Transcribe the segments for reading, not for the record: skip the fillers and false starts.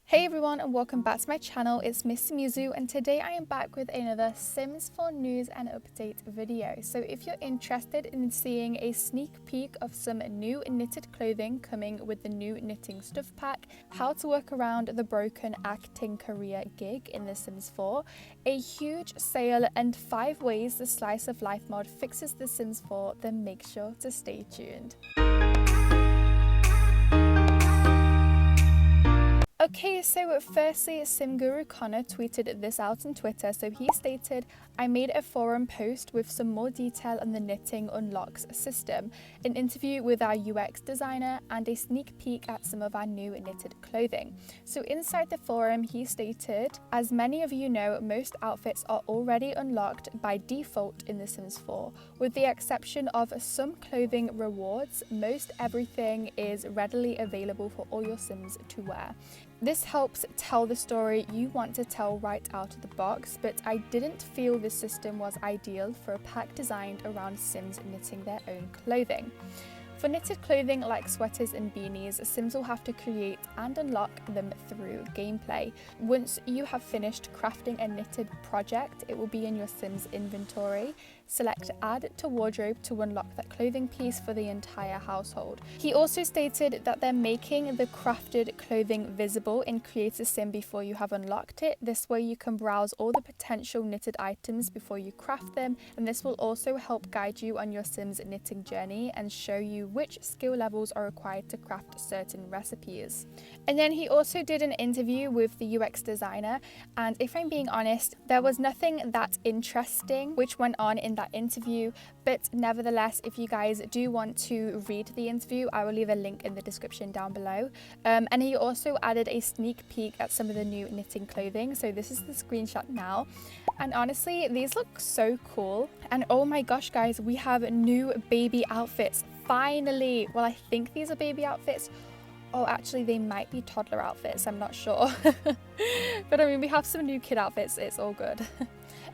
Hey everyone and welcome back to my channel. It's Miss Mizu and today I am back with another Sims 4 news and update video. So if you're interested in seeing a sneak peek of some new knitted clothing coming with the new knitting stuff pack, how to work around the broken acting career gig in The Sims 4, a huge sale and 5 ways the slice of life mod fixes The Sims 4, then make sure to stay tuned. Okay, so firstly, Sim Guru Connor tweeted this out on Twitter. So he stated, I made a forum post with some more detail on the knitting unlocks system, an interview with our UX designer, and a sneak peek at some of our new knitted clothing. So inside the forum, he stated, as many of you know, most outfits are already unlocked by default in The Sims 4. With the exception of some clothing rewards, most everything is readily available for all your Sims to wear. This helps tell the story you want to tell right out of the box, but I didn't feel this system was ideal for a pack designed around Sims knitting their own clothing. For knitted clothing like sweaters and beanies, Sims will have to create and unlock them through gameplay. Once you have finished crafting a knitted project, it will be in your Sims inventory. Select Add to Wardrobe to unlock that clothing piece for the entire household. He also stated that they're making the crafted clothing visible in Create a Sim before you have unlocked it. This way you can browse all the potential knitted items before you craft them, and this will also help guide you on your Sims knitting journey and show you which skill levels are required to craft certain recipes. And then he also did an interview with the UX designer, and if I'm being honest, there was nothing that interesting which went on in that interview, but nevertheless, if you guys do want to read the interview, I will leave a link in the description down below. And he also added a sneak peek at some of the new knitting clothing, so this is the screenshot now, and honestly these look so cool. And oh my gosh guys, we have new baby outfits finally. Well, I think these are baby outfits. Oh, actually they might be toddler outfits, I'm not sure. But I mean, we have some new kid outfits, it's all good.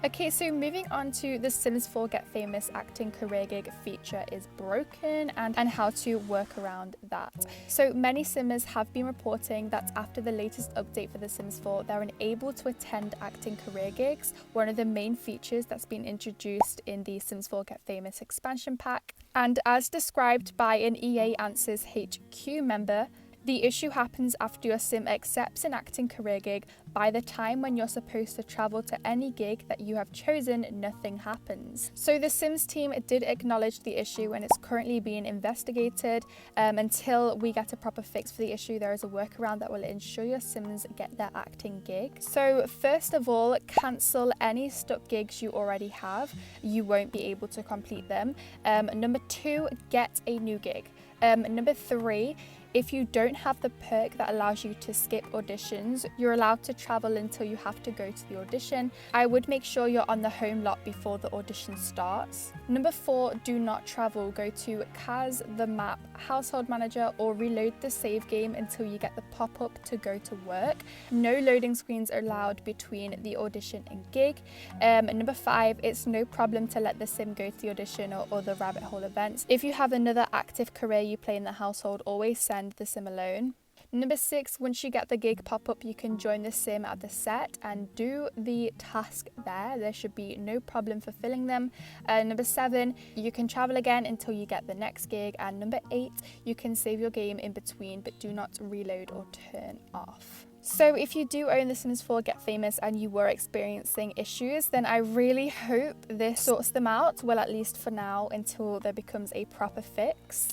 Okay, so moving on to the Sims 4 Get Famous acting career gig feature is broken and how to work around that. So many Simmers have been reporting that after the latest update for the Sims 4, they're unable to attend acting career gigs, one of the main features that's been introduced in the Sims 4 Get Famous expansion pack. And as described by an EA Answers HQ member, the issue happens after your Sim accepts an acting career gig. By the time when you're supposed to travel to any gig that you have chosen, nothing happens. So the Sims team did acknowledge the issue and it's currently being investigated. Until we get a proper fix for the issue, there is a workaround that will ensure your Sims get their acting gig. So first of all, cancel any stuck gigs you already have. You won't be able to complete them. Number 2, get a new gig. Number 3, if you don't have the perk that allows you to skip auditions, you're allowed to travel until you have to go to the audition. I would make sure you're on the home lot before the audition starts. Number 4, do not travel. Go to Kaz, the map, household manager, or reload the save game until you get the pop-up to go to work. No loading screens are allowed between the audition and gig. Number 5, it's no problem to let the Sim go to the audition or other rabbit hole events. If you have another active career you play in the household, always send the Sim alone. Number 6, once you get the gig pop-up, you can join the Sim at the set and do the task there. There should be no problem fulfilling them. Number 7, you can travel again until you get the next gig. And number 8, you can save your game in between, but do not reload or turn off. So if you do own The Sims 4 Get Famous and you were experiencing issues, then I really hope this sorts them out, well, at least for now, until there becomes a proper fix.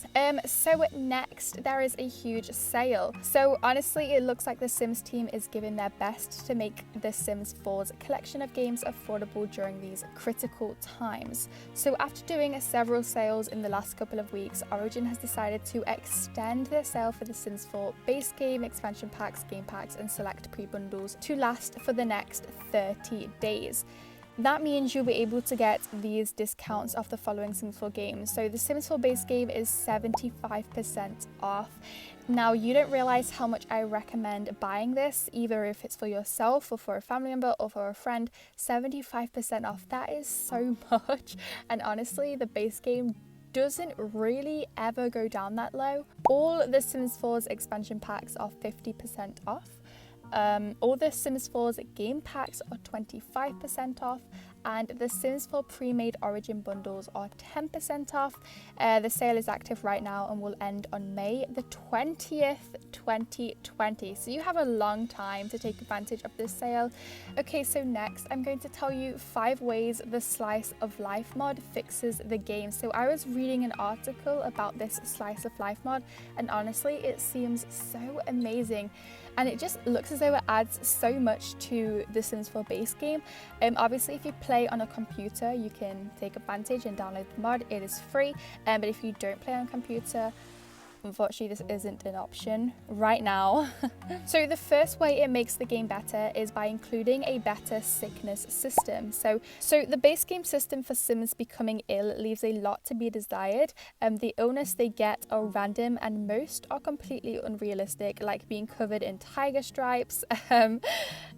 So next, there is a huge sale. So honestly, it looks like the Sims team is giving their best to make The Sims 4's collection of games affordable during these critical times. So after doing several sales in the last couple of weeks, Origin has decided to extend their sale for The Sims 4 base game, expansion packs, game packs, and select pre-bundles to last for the next 30 days. That means you'll be able to get these discounts off the following Sims 4 games. So the Sims 4 base game is 75% off. Now, you don't realize how much I recommend buying this, either if it's for yourself or for a family member or for a friend. 75% off, that is so much. And honestly, the base game doesn't really ever go down that low. All the Sims 4's expansion packs are 50% off. All the Sims 4's game packs are 25% off, and the Sims 4 pre-made Origin bundles are 10% off. The sale is active right now and will end on May the 20th, 2020. So you have a long time to take advantage of this sale. Okay, so next I'm going to tell you 5 ways the Slice of Life mod fixes the game. So I was reading an article about this Slice of Life mod, and honestly it seems so amazing. And it just looks as though it adds so much to the Sims 4 base game. Obviously, if you play on a computer, you can take advantage and download the mod. It is free. But if you don't play on a computer, unfortunately, this isn't an option right now. So the first way it makes the game better is by including a better sickness system. So the base game system for Sims becoming ill leaves a lot to be desired. The illness they get are random and most are completely unrealistic, like being covered in tiger stripes.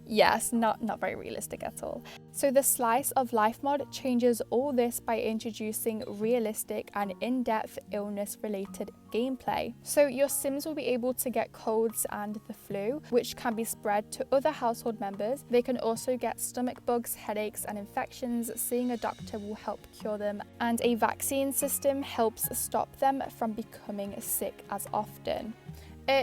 Yes, not very realistic at all. So the Slice of Life mod changes all this by introducing realistic and in-depth illness-related gameplay. So your Sims will be able to get colds and the flu, which can be spread to other household members. They can also get stomach bugs, headaches and infections. Seeing a doctor will help cure them, and a vaccine system helps stop them from becoming sick as often.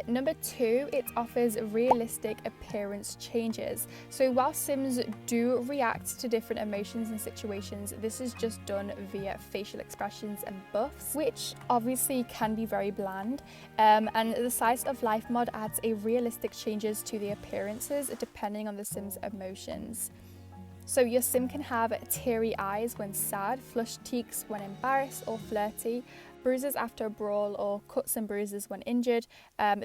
Number 2, it offers realistic appearance changes. So while Sims do react to different emotions and situations, this is just done via facial expressions and buffs, which obviously can be very bland. And the Slice of Life mod adds a realistic changes to the appearances depending on the Sim's emotions. So your Sim can have teary eyes when sad, flushed cheeks when embarrassed or flirty, bruises after a brawl, or cuts and bruises when injured.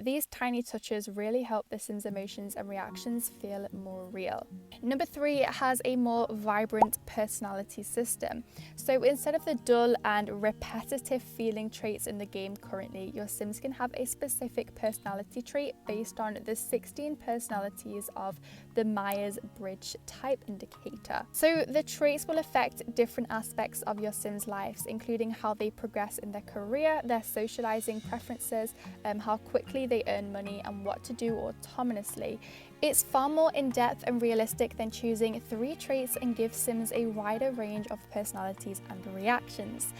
These tiny touches really help the Sim's emotions and reactions feel more real. Number 3, it has a more vibrant personality system. So instead of the dull and repetitive feeling traits in the game currently, your Sims can have a specific personality trait based on the 16 personalities of the Myers-Briggs type indicator. So the traits will affect different aspects of your Sims' lives, including how they progress in their career, their socializing preferences, how quickly they earn money, and what to do autonomously. It's far more in-depth and realistic than choosing 3 traits and gives Sims a wider range of personalities and reactions.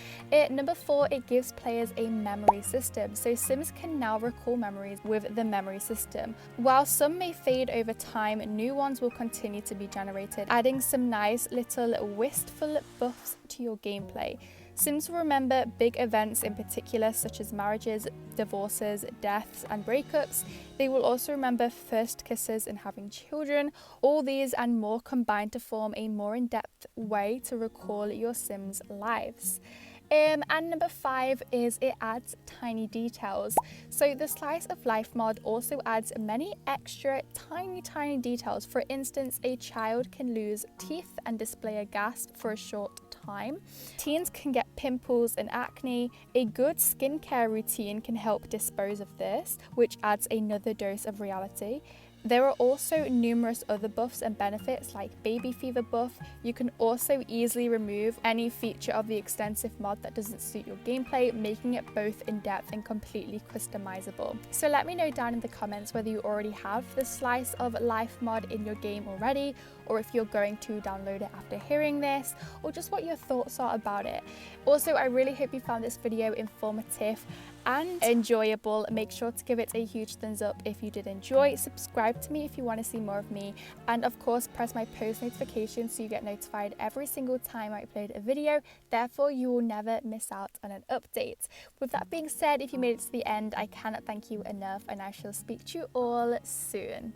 Number 4, it gives players a memory system. So Sims can now recall memories with the memory system. While some may fade over time, new ones will continue to be generated, adding some nice little wistful buffs to your gameplay. Sims will remember big events in particular, such as marriages, divorces, deaths and breakups. They will also remember first kisses and having children. All these and more combine to form a more in-depth way to recall your Sims' lives. And number 5 is it adds tiny details. So the Slice of Life mod also adds many extra tiny details. For instance, a child can lose teeth and display a gasp for a short time. Teens can get pimples and acne. A good skincare routine can help dispose of this, which adds another dose of reality. There are also numerous other buffs and benefits like baby fever buff. You can also easily remove any feature of the extensive mod that doesn't suit your gameplay, making it both in-depth and completely customizable. So let me know down in the comments whether you already have the Slice of Life mod in your game already, or if you're going to download it after hearing this, or just what your thoughts are about it. Also, I really hope you found this video informative and enjoyable. Make sure to give it a huge thumbs up if you did enjoy. Subscribe to me if you want to see more of me, and of course press my post notification so you get notified every single time I upload a video. Therefore you will never miss out on an update. With that being said, if you made it to the end, I cannot thank you enough, and I shall speak to you all soon.